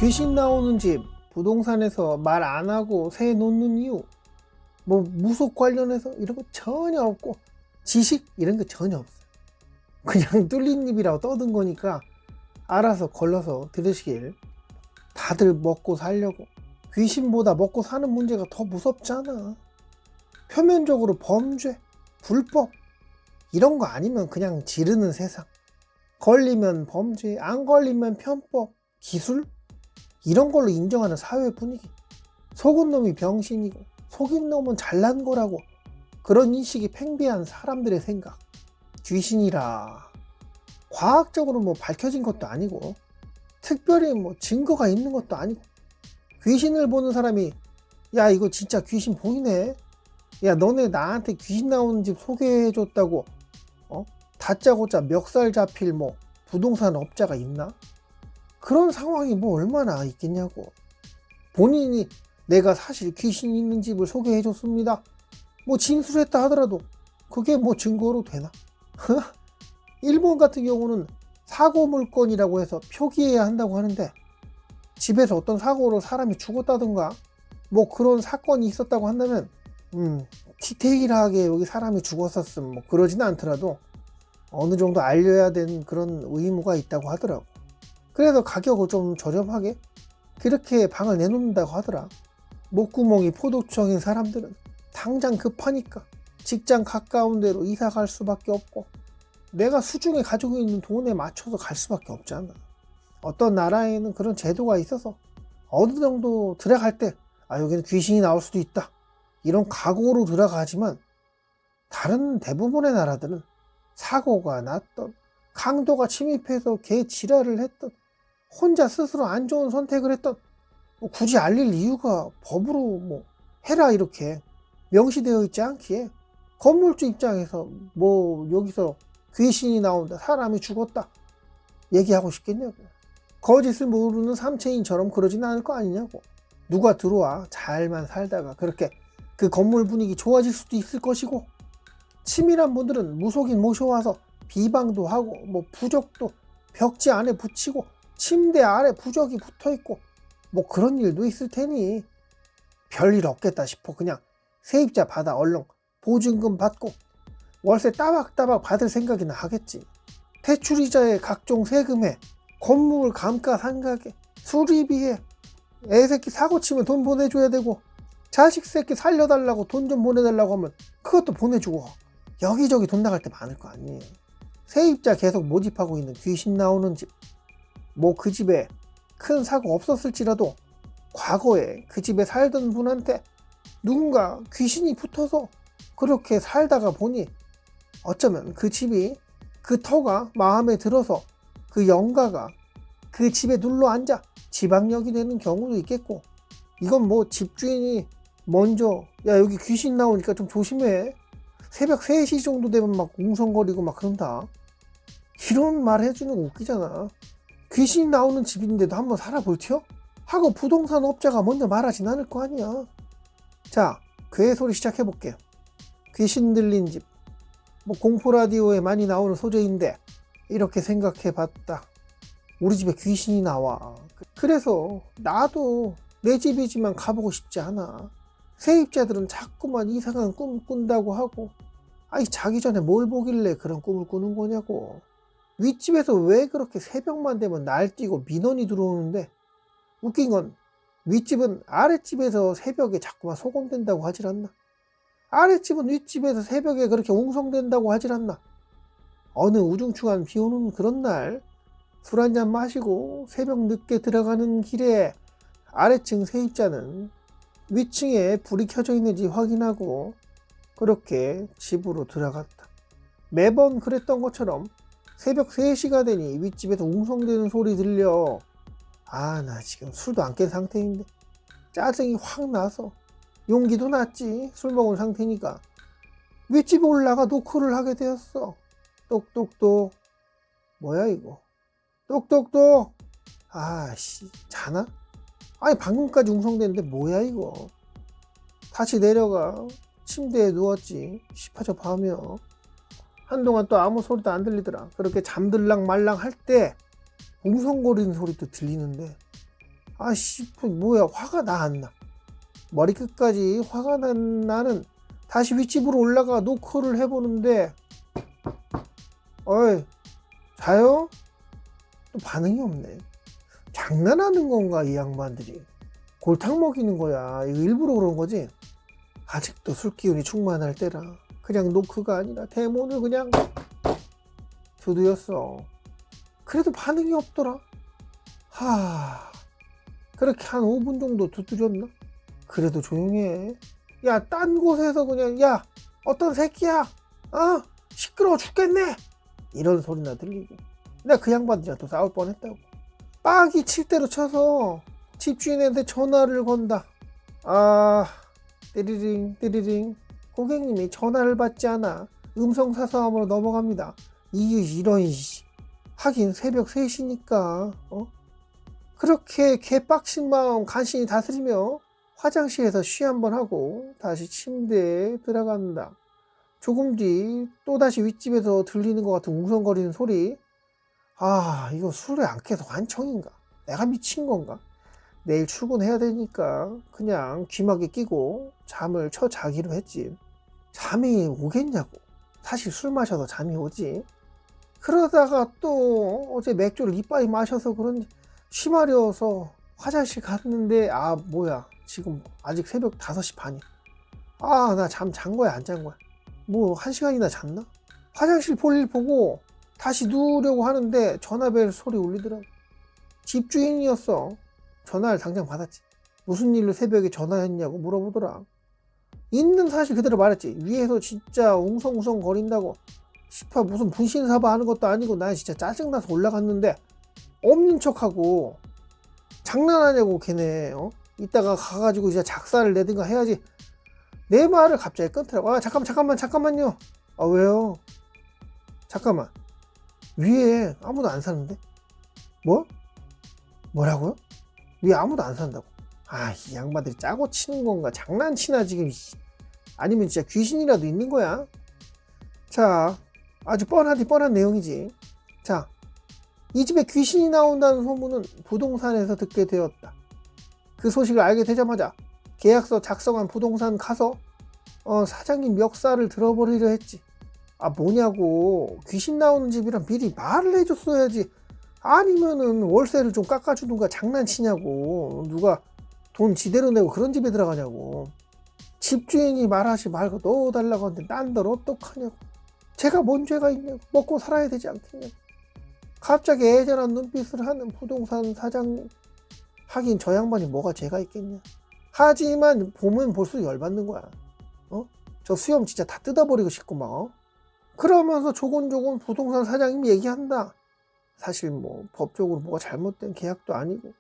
귀신 나오는 집 부동산에서 말 안 하고 세 놓는 이유, 뭐 무속 관련해서 이런 거 전혀 없고, 지식 이런 거 전혀 없어요. 그냥 뚫린 입이라고 떠든 거니까 알아서 걸러서 들으시길. 다들 먹고 살려고. 귀신보다 먹고 사는 문제가 더 무섭잖아. 표면적으로 범죄, 불법 이런 거 아니면 그냥 지르는 세상. 걸리면 범죄, 안 걸리면 편법, 기술 이런 걸로 인정하는 사회 분위기. 속은 놈이 병신이고 속인 놈은 잘난 거라고, 그런 인식이 팽배한 사람들의 생각. 귀신이라 과학적으로 뭐 밝혀진 것도 아니고 특별히 뭐 증거가 있는 것도 아니고, 귀신을 보는 사람이 야 이거 진짜 귀신 보이네, 야 너네 나한테 귀신 나오는 집 소개해 줬다고 다짜고짜 멱살 잡힐 뭐 부동산 업자가 있나? 그런 상황이 뭐 얼마나 있겠냐고. 본인이 내가 사실 귀신 있는 집을 소개해 줬습니다 뭐 진술했다 하더라도 그게 뭐 증거로 되나? 일본 같은 경우는 사고 물건이라고 해서 표기해야 한다고 하는데, 집에서 어떤 사고로 사람이 죽었다든가 뭐 그런 사건이 있었다고 한다면 디테일하게 여기 사람이 죽었었음 뭐 그러진 않더라도 어느 정도 알려야 되는 그런 의무가 있다고 하더라고. 그래서 가격을 좀 저렴하게 그렇게 방을 내놓는다고 하더라. 목구멍이 포도청인 사람들은 당장 급하니까 직장 가까운 데로 이사 갈 수밖에 없고, 내가 수중에 가지고 있는 돈에 맞춰서 갈 수밖에 없잖아. 어떤 나라에는 그런 제도가 있어서 어느 정도 들어갈 때 여기는 귀신이 나올 수도 있다 이런 각오로 들어가지만, 다른 대부분의 나라들은 사고가 났던, 강도가 침입해서 개 지랄을 했던, 혼자 스스로 안 좋은 선택을 했던, 뭐 굳이 알릴 이유가 법으로 뭐 해라 이렇게 명시되어 있지 않기에, 건물주 입장에서 뭐 여기서 귀신이 나온다, 사람이 죽었다 얘기하고 싶겠냐고. 거짓을 모르는 삼체인처럼 그러진 않을 거 아니냐고. 누가 들어와 잘만 살다가 그렇게 그 건물 분위기 좋아질 수도 있을 것이고, 치밀한 분들은 무속인 모셔와서 비방도 하고 뭐 부적도 벽지 안에 붙이고 침대 아래 부적이 붙어있고 뭐 그런 일도 있을 테니 별일 없겠다 싶어 그냥 세입자 받아 얼른 보증금 받고 월세 따박따박 받을 생각이나 하겠지. 대출이자에 각종 세금에 건물 감가상각에 수리비에 애새끼 사고치면 돈 보내줘야 되고, 자식 새끼 살려달라고 돈 좀 보내달라고 하면 그것도 보내주고, 여기저기 돈 나갈 때 많을 거 아니에요. 세입자 계속 모집하고 있는 귀신 나오는 집, 뭐 그 집에 큰 사고 없었을지라도 과거에 그 집에 살던 분한테 누군가 귀신이 붙어서 그렇게 살다가 보니 어쩌면 그 집이, 그 터가 마음에 들어서 그 영가가 그 집에 눌러 앉아 지방력이 되는 경우도 있겠고, 이건 뭐 집주인이 먼저 야 여기 귀신 나오니까 좀 조심해, 새벽 3시 정도 되면 막 웅성거리고 막 그런다 이런 말 해주는 거 웃기잖아. 귀신 나오는 집인데도 한번 살아볼 티요? 하고 부동산 업자가 먼저 말하진 않을 거 아니야. 자, 괴 소리 시작해볼게요. 귀신 들린 집, 뭐 공포라디오에 많이 나오는 소재인데 이렇게 생각해봤다. 우리 집에 귀신이 나와. 그래서 나도 내 집이지만 가보고 싶지 않아. 세입자들은 자꾸만 이상한 꿈 꾼다고 하고, 자기 전에 뭘 보길래 그런 꿈을 꾸는 거냐고. 윗집에서 왜 그렇게 새벽만 되면 날뛰고 민원이 들어오는데, 웃긴 건 윗집은 아랫집에서 새벽에 자꾸만 소곤된다고 하질 않나? 아랫집은 윗집에서 새벽에 그렇게 웅성된다고 하질 않나? 어느 우중충한 비 오는 그런 날 술 한잔 마시고 새벽 늦게 들어가는 길에 아래층 세입자는 위층에 불이 켜져 있는지 확인하고 그렇게 집으로 들어갔다. 매번 그랬던 것처럼 새벽 3시가 되니 윗집에서 웅성대는 소리 들려. 나 지금 술도 안 깬 상태인데 짜증이 확 나서, 용기도 났지 술 먹은 상태니까, 윗집에 올라가 노크를 하게 되었어. 똑똑똑. 뭐야 이거? 똑똑똑. 자나? 방금까지 웅성대는데 뭐야 이거? 다시 내려가 침대에 누웠지. 시파접하며 한동안 또 아무 소리도 안 들리더라. 그렇게 잠들랑 말랑 할 때 웅성거리는 소리도 들리는데 아씨 뭐야, 화가 나 안 나? 머리끝까지 화가 난 나는 다시 윗집으로 올라가 노크를 해보는데, 어이 자요? 또 반응이 없네. 장난하는 건가 이 양반들이? 골탕 먹이는 거야. 이거 일부러 그런 거지? 아직도 술 기운이 충만할 때라 그냥 노크가 아니라 대문을 그냥 두드렸어. 그래도 반응이 없더라. 그렇게 한 5분 정도 두드렸나? 그래도 조용해. 야, 딴 곳에서 그냥, 야, 어떤 새끼야, 시끄러워 죽겠네, 이런 소리나 들리고. 내가 그 양반들이랑 또 싸울 뻔했다고. 빡이 칠 대로 쳐서 집주인한테 전화를 건다. 띠리링 띠리링. 고객님이 전화를 받지 않아 음성사서함으로 넘어갑니다. 이런 하긴 새벽 3시니까 그렇게 개빡친 마음 간신히 다스리며 화장실에서 쉬 한번 하고 다시 침대에 들어간다. 조금 뒤 또다시 윗집에서 들리는 것 같은 웅성거리는 소리. 이거 술을 안 깨서 환청인가? 내가 미친 건가? 내일 출근해야 되니까 그냥 귀마개 끼고 잠을 쳐 자기로 했지. 잠이 오겠냐고. 사실 술 마셔서 잠이 오지. 그러다가 또 어제 맥주를 이빠이 마셔서 그런지 쉬마려워서 화장실 갔는데 뭐야, 지금 아직 새벽 5시 반이야. 나 잠 잔 거야 안 잔 거야? 뭐 1시간이나 잤나? 화장실 볼일 보고 다시 누우려고 하는데 전화벨 소리 울리더라고. 집주인이었어. 전화를 당장 받았지. 무슨 일로 새벽에 전화했냐고 물어보더라. 있는 사실 그대로 말했지. 위에서 진짜 웅성웅성 거린다고. 무슨 분신사바 하는 것도 아니고 난 진짜 짜증나서 올라갔는데 없는 척하고 장난하냐고 걔네. 이따가 가가지고 이제 작사를 내든가 해야지. 내 말을 갑자기 끊더라고. 잠깐만요. 왜요? 잠깐만, 위에 아무도 안 사는데? 뭐라고요? 위에 아무도 안 산다고? 이 양반들이 짜고 치는 건가? 장난치나 지금? 아니면 진짜 귀신이라도 있는 거야? 자, 아주 뻔한 내용이지. 자, 이 집에 귀신이 나온다는 소문은 부동산에서 듣게 되었다. 그 소식을 알게 되자마자 계약서 작성한 부동산 가서 사장님 멱살을 들어버리려 했지. 뭐냐고, 귀신 나오는 집이랑 미리 말을 해줬어야지. 아니면은 월세를 좀 깎아주든가. 장난치냐고. 누가 돈 지대로 내고 그런 집에 들어가냐고. 집주인이 말하지 말고 넣어달라고 하는데 난들 어떡하냐고. 제가 뭔 죄가 있냐고. 먹고 살아야 되지 않겠냐고. 갑자기 애절한 눈빛을 하는 부동산 사장. 하긴 저 양반이 뭐가 죄가 있겠냐. 하지만 보면 볼수록 열받는 거야. 저 수염 진짜 다 뜯어버리고 싶고 막. 그러면서 조곤조곤 부동산 사장님이 얘기한다. 사실 뭐 법적으로 뭐가 잘못된 계약도 아니고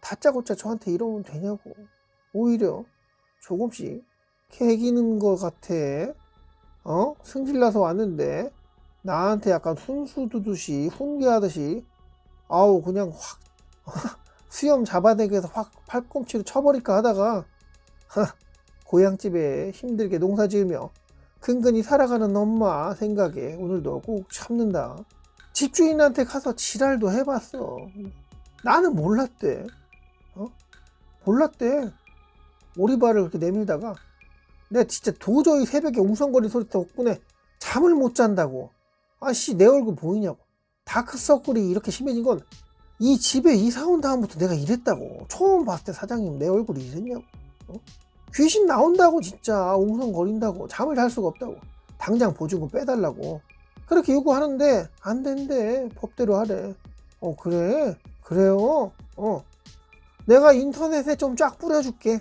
다짜고짜 저한테 이러면 되냐고. 오히려 조금씩 개기는 것 같아. 승질나서 왔는데 나한테 약간 순수 두듯이 훈계하듯이 그냥 확 수염 잡아내기해서 확 팔꿈치로 쳐버릴까 하다가 고향집에 힘들게 농사 지으며 근근히 살아가는 엄마 생각에 오늘도 꼭 참는다. 집주인한테 가서 지랄도 해봤어. 나는 몰랐대. 몰랐대. 오리발을 그렇게 내밀다가 내가 진짜 도저히 새벽에 웅성거리는 소리 덕분에 잠을 못 잔다고. 내 얼굴 보이냐고. 다크서클이 이렇게 심해진 건 이 집에 이사 온 다음부터 내가 이랬다고. 처음 봤을 때 사장님 내 얼굴이 이랬냐고. 귀신 나온다고 진짜 웅성거린다고. 잠을 잘 수가 없다고. 당장 보증금 빼달라고 그렇게 요구하는데 안 된대. 법대로 하래. 그래? 그래요? 내가 인터넷에 좀 쫙 뿌려줄게.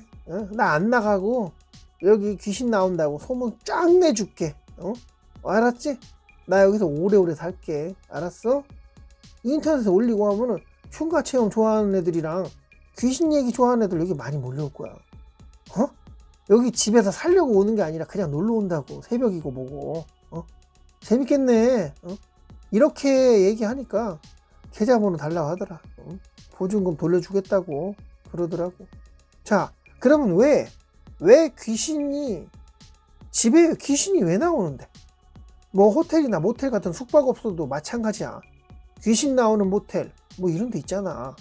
나 안 나가고 여기 귀신 나온다고 소문 쫙 내줄게. 알았지? 나 여기서 오래오래 살게. 알았어? 인터넷에 올리고 하면은 흉가 체험 좋아하는 애들이랑 귀신 얘기 좋아하는 애들 여기 많이 몰려올 거야. 여기 집에서 살려고 오는 게 아니라 그냥 놀러 온다고. 새벽이고 뭐고. 재밌겠네. 이렇게 얘기하니까 계좌번호 달라고 하더라. 보증금 돌려주겠다고 그러더라고. 자, 그러면 왜 귀신이 집에 귀신이 왜 나오는데? 뭐 호텔이나 모텔 같은 숙박업소도 마찬가지야. 귀신 나오는 모텔 뭐 이런 데 있잖아.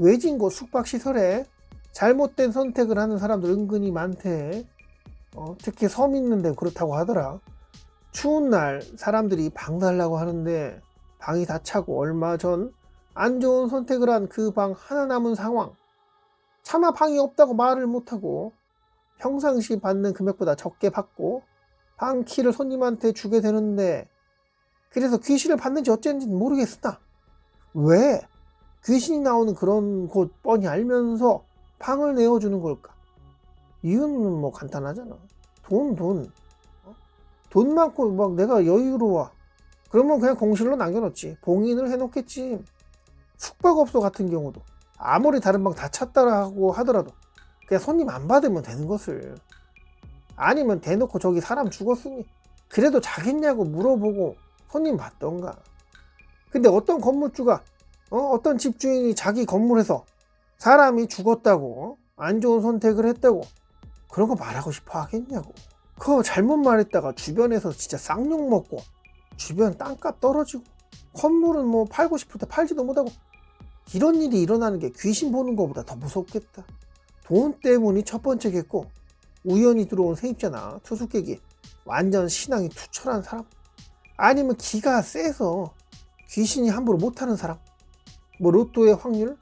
외진 곳 숙박시설에 잘못된 선택을 하는 사람들 은근히 많대. 특히 섬 있는 데 그렇다고 하더라. 추운 날 사람들이 방 달라고 하는데 방이 다 차고 얼마 전 안 좋은 선택을 한 그 방 하나 남은 상황. 차마 방이 없다고 말을 못하고 평상시 받는 금액보다 적게 받고 방 키를 손님한테 주게 되는데, 그래서 귀신을 받는지 어쨌는지는 모르겠으나 왜 귀신이 나오는 그런 곳 뻔히 알면서 방을 내어주는 걸까? 이유는 뭐 간단하잖아. 돈 많고 막 내가 여유로워, 그러면 그냥 공실로 남겨놓지. 봉인을 해놓겠지. 숙박업소 같은 경우도 아무리 다른 방 다 찼다고 하더라도 그냥 손님 안 받으면 되는 것을, 아니면 대놓고 저기 사람 죽었으니 그래도 자겠냐고 물어보고 손님 받던가. 근데 어떤 건물주가 어떤 집주인이 자기 건물에서 사람이 죽었다고 안 좋은 선택을 했다고 그런 거 말하고 싶어 하겠냐고. 그거 잘못 말했다가 주변에서 진짜 쌍욕 먹고 주변 땅값 떨어지고 건물은 뭐 팔고 싶을 때 팔지도 못하고, 이런 일이 일어나는 게 귀신 보는 것보다 더 무섭겠다. 돈 때문이 첫 번째겠고, 우연히 들어온 세입자나 투숙객이 완전 신앙이 투철한 사람, 아니면 기가 세서 귀신이 함부로 못하는 사람, 뭐 로또의 확률,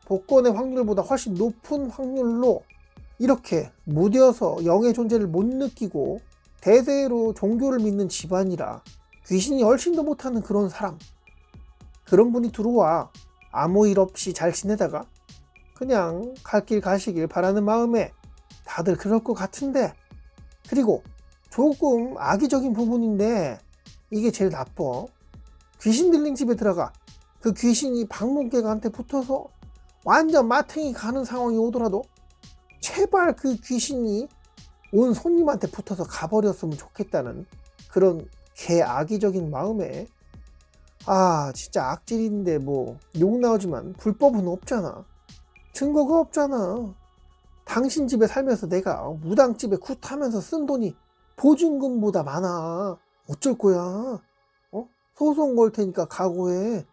복권의 확률보다 훨씬 높은 확률로 이렇게 무뎌서 영의 존재를 못 느끼고 대대로 종교를 믿는 집안이라 귀신이 훨씬 더 못하는 그런 사람, 그런 분이 들어와 아무 일 없이 잘 지내다가 그냥 갈 길 가시길 바라는 마음에 다들 그럴 것 같은데, 그리고 조금 악의적인 부분인데 이게 제일 나빠. 귀신 들린 집에 들어가 그 귀신이 방문객한테 붙어서 완전 마탱이 가는 상황이 오더라도 제발 그 귀신이 온 손님한테 붙어서 가버렸으면 좋겠다는 그런 개 악의적인 마음에, 진짜 악질인데 뭐 욕 나오지만 불법은 없잖아. 증거가 없잖아. 당신 집에 살면서 내가 무당집에 굿하면서 쓴 돈이 보증금보다 많아. 어쩔 거야? 소송 걸 테니까 각오해.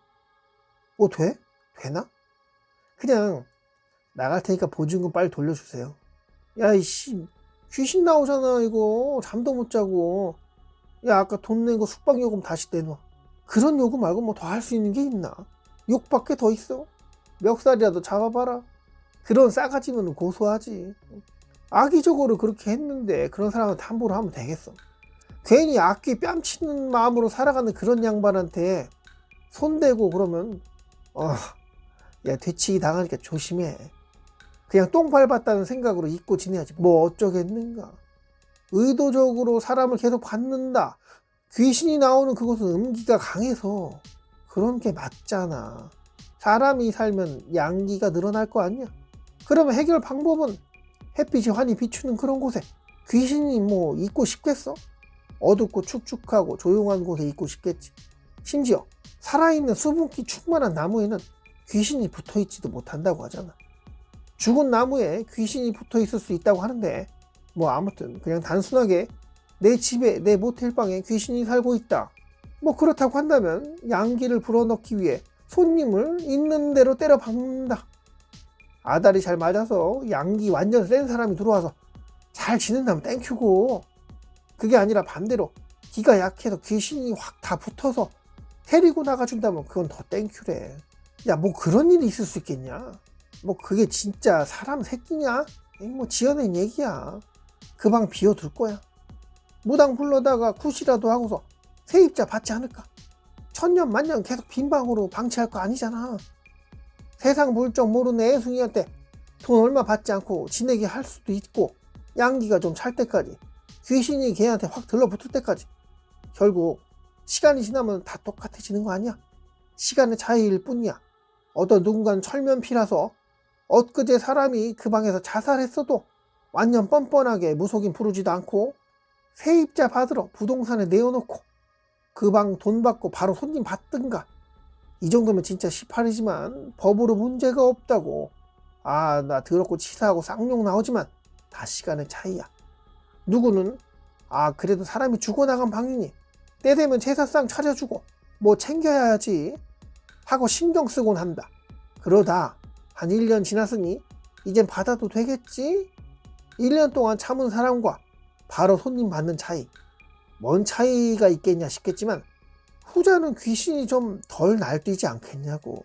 뭐 돼? 되나? 그냥 나갈 테니까 보증금 빨리 돌려주세요. 야 이씨, 귀신 나오잖아 이거. 잠도 못 자고. 야 아까 돈 낸 거 숙박요금 다시 내놔. 그런 요금 말고 뭐 더 할 수 있는 게 있나? 욕밖에 더 있어? 멱살이라도 잡아봐라. 그런 싸가지면 고소하지. 악의적으로 그렇게 했는데 그런 사람한테 함부로 하면 되겠어? 괜히 악귀 뺨치는 마음으로 살아가는 그런 양반한테 손대고 그러면 야 되치기 당하니까 조심해. 그냥 똥 밟았다는 생각으로 잊고 지내야지. 뭐 어쩌겠는가. 의도적으로 사람을 계속 받는다. 귀신이 나오는 그것은 음기가 강해서 그런 게 맞잖아. 사람이 살면 양기가 늘어날 거 아니야. 그러면 해결 방법은 햇빛이 환히 비추는 그런 곳에 귀신이 뭐 있고 싶겠어? 어둡고 축축하고 조용한 곳에 있고 싶겠지. 심지어 살아있는 수분기 충만한 나무에는 귀신이 붙어있지도 못한다고 하잖아. 죽은 나무에 귀신이 붙어있을 수 있다고 하는데, 뭐 아무튼 그냥 단순하게 내 집에 내 모텔방에 귀신이 살고 있다, 뭐 그렇다고 한다면 양기를 불어넣기 위해 손님을 있는 대로 때려 박는다. 아다리 잘 맞아서 양기 완전 센 사람이 들어와서 잘 지낸다면 땡큐고, 그게 아니라 반대로 기가 약해서 귀신이 확 다 붙어서 데리고 나가준다면 그건 더 땡큐래. 야 뭐 그런 일이 있을 수 있겠냐? 뭐 그게 진짜 사람 새끼냐? 뭐 지어낸 얘기야. 그 방 비워둘 거야. 무당 불러다가 굿이라도 하고서 세입자 받지 않을까? 천년 만년 계속 빈 방으로 방치할 거 아니잖아. 세상 물정 모르는 애송이한테 돈 얼마 받지 않고 지내게 할 수도 있고, 양기가 좀 찰 때까지, 귀신이 걔한테 확 들러붙을 때까지. 결국 시간이 지나면 다 똑같아지는 거 아니야? 시간의 차이일 뿐이야. 어떤 누군가는 철면피라서 엊그제 사람이 그 방에서 자살했어도 완전 뻔뻔하게 무속인 부르지도 않고 세입자 받으러 부동산에 내어놓고 그 방 돈 받고 바로 손님 받든가. 이 정도면 진짜 18이지만 법으로 문제가 없다고. 나 더럽고 치사하고 쌍욕 나오지만 다 시간의 차이야. 누구는 그래도 사람이 죽어나간 방이니 때 되면 제사상 차려주고 뭐 챙겨야지 하고 신경 쓰곤 한다. 그러다 한 1년 지났으니 이젠 받아도 되겠지? 1년 동안 참은 사람과 바로 손님 받는 차이, 뭔 차이가 있겠냐 싶겠지만 후자는 귀신이 좀 덜 날뛰지 않겠냐고.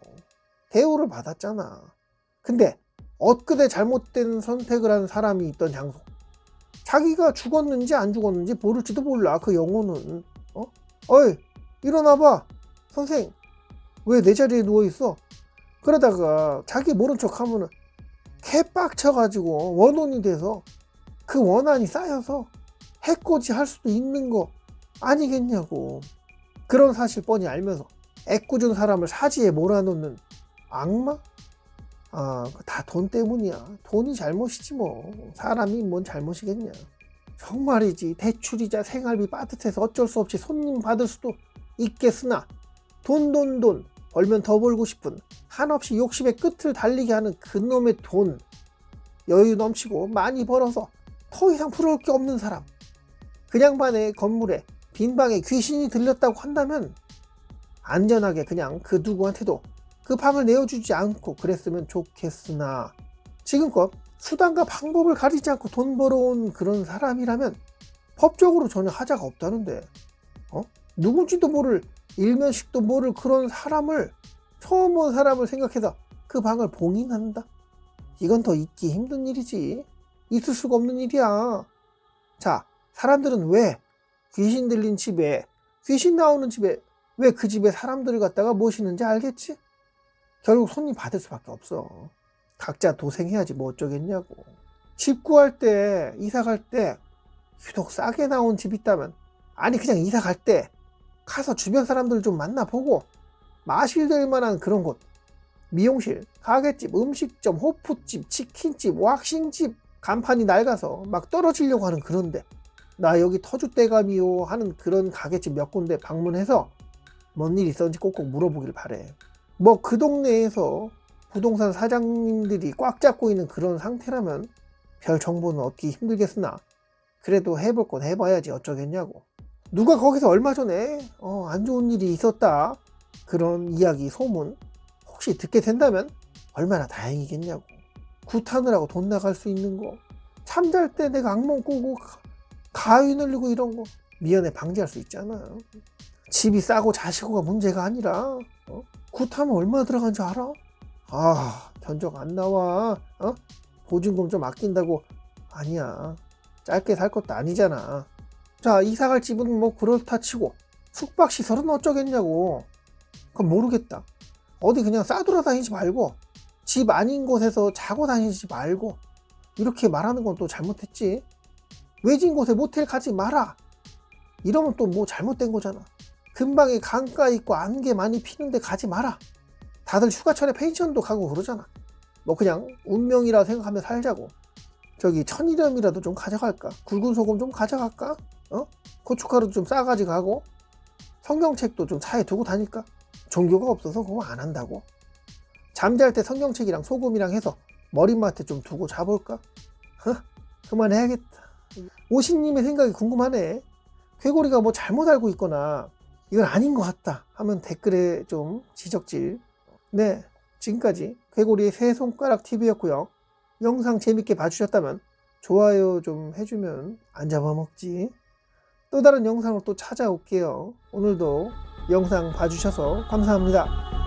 대우를 받았잖아. 근데 엊그제 잘못된 선택을 한 사람이 있던 장소, 자기가 죽었는지 안 죽었는지 모를지도 몰라. 그 영혼은 어이 일어나봐 선생, 왜 내 자리에 누워있어? 그러다가 자기 모른 척 하면은 개빡쳐가지고 원혼이 돼서 그 원한이 쌓여서 해코지 할 수도 있는 거 아니겠냐고. 그런 사실 뻔히 알면서 애꿎은 사람을 사지에 몰아넣는 악마? 다 돈 때문이야. 돈이 잘못이지 뭐. 사람이 뭔 잘못이겠냐. 정말이지 대출이자 생활비 빠듯해서 어쩔 수 없이 손님 받을 수도 있겠으나 돈 벌면 더 벌고 싶은 한없이 욕심의 끝을 달리게 하는 그놈의 돈, 여유 넘치고 많이 벌어서 더 이상 부러울 게 없는 사람, 그 양반의 건물에 빈방에 귀신이 들렸다고 한다면 안전하게 그냥 그 누구한테도 그 방을 내어주지 않고 그랬으면 좋겠으나, 지금껏 수단과 방법을 가리지 않고 돈 벌어온 그런 사람이라면 법적으로 전혀 하자가 없다는데, 누군지도 모를, 일면식도 모를 그런 사람을, 처음 본 사람을 생각해서 그 방을 봉인한다? 이건 더 있기 힘든 일이지. 있을 수가 없는 일이야. 자, 사람들은 왜 귀신 들린 집에, 귀신 나오는 집에 왜 그 집에 사람들을 갖다가 모시는지 알겠지? 결국 손님 받을 수밖에 없어. 각자 도생해야지 뭐 어쩌겠냐고. 집 구할 때, 이사 갈 때 유독 싸게 나온 집 있다면, 아니 그냥 이사 갈 때 가서 주변 사람들 좀 만나보고 마실될 만한 그런 곳, 미용실, 가게집, 음식점, 호프집, 치킨집, 왁싱집, 간판이 낡아서 막 떨어지려고 하는 그런데, 나 여기 터줏대감이요 하는 그런 가게집 몇 군데 방문해서 뭔 일 있었는지 꼭꼭 물어보길 바래. 뭐 그 동네에서 부동산 사장님들이 꽉 잡고 있는 그런 상태라면 별 정보는 얻기 힘들겠으나 그래도 해볼 건 해봐야지 어쩌겠냐고. 누가 거기서 얼마 전에 안 좋은 일이 있었다, 그런 이야기, 소문 혹시 듣게 된다면 얼마나 다행이겠냐고. 굿하느라고 돈 나갈 수 있는 거, 잠잘 때 내가 악몽 꾸고 가위 늘리고 이런 거 미연에 방지할 수 있잖아. 집이 싸고 자시고가 문제가 아니라 굿하면 얼마 들어간 줄 알아? 견적 안 나와. 보증금 좀 아낀다고. 아니야, 짧게 살 것도 아니잖아. 자, 이사갈 집은 뭐 그렇다 치고 숙박시설은 어쩌겠냐고. 그건 모르겠다. 어디 그냥 싸돌아다니지 말고 집 아닌 곳에서 자고 다니지 말고, 이렇게 말하는 건 또 잘못했지. 외진 곳에 모텔 가지 마라, 이러면 또 뭐 잘못된 거잖아. 근방에 강가 있고 안개 많이 피는데 가지 마라. 다들 휴가철에 펜션도 가고 그러잖아. 뭐 그냥 운명이라 생각하며 살자고. 저기 천일염이라도 좀 가져갈까? 굵은 소금 좀 가져갈까? 고춧가루 좀 싸가지 가고, 성경책도 좀 차에 두고 다닐까? 종교가 없어서 그거 안 한다고. 잠잘 때 성경책이랑 소금이랑 해서 머리맡에 좀 두고 자볼까? 그만해야겠다. 오신님의 생각이 궁금하네. 괴고리가 뭐 잘못 알고 있거나 이건 아닌 것 같다 하면 댓글에 좀 지적질. 네, 지금까지 괴고리의 세 손가락 TV였고요. 영상 재밌게 봐주셨다면 좋아요 좀 해주면 안 잡아먹지. 또 다른 영상으로 또 찾아올게요. 오늘도 영상 봐주셔서 감사합니다.